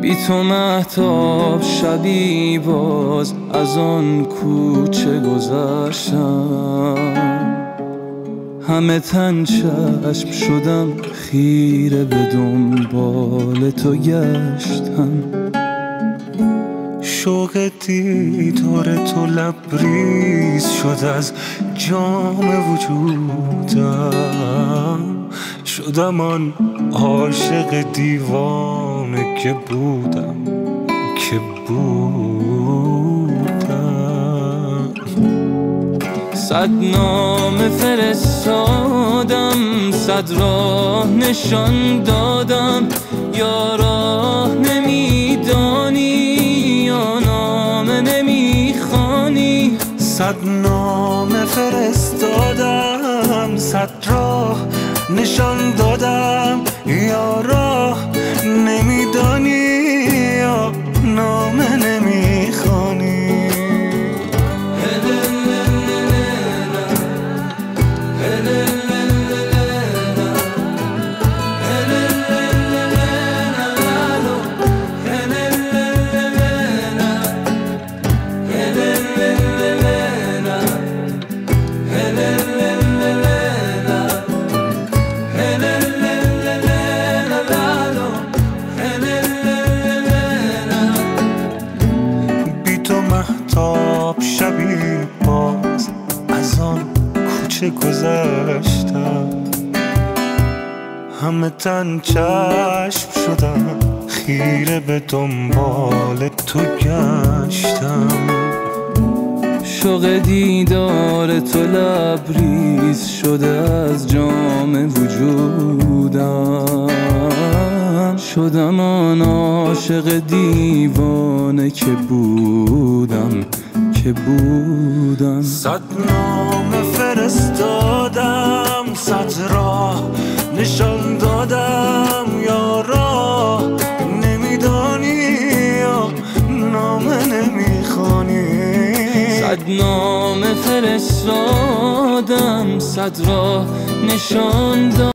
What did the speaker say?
بی تو مهتاب شبی باز از آن کوچه گذشتم، همه تن چشم شدم خیره به دنبال تو گشتم. شوق دیدار تو لبریز شد از جام وجودم، شدم آن عاشق دیوانه که بودم صد نامه فرستادم، صد راه نشان دادم، یا راه نمیدانی یا نامه نمیخوانی. صد نامه فرستادم، صد راه نشان دادم، یا راه نمیدانی یا نامه نمیخوانی. مهتاب شبی باز از آن کوچه گذشتم، همه تن چشم شدم خیره به دنبال تو گشتم. شوق دیدار تو لبریز شده از جام وجودم، شدم آن عاشق دیوانه که بودم صد نامه فرستادم، صد راه نشان دادم، یا راه نمیدانی یا نامه نمیخوانی. صد نامه فرستادم، صد راه نشان دادم.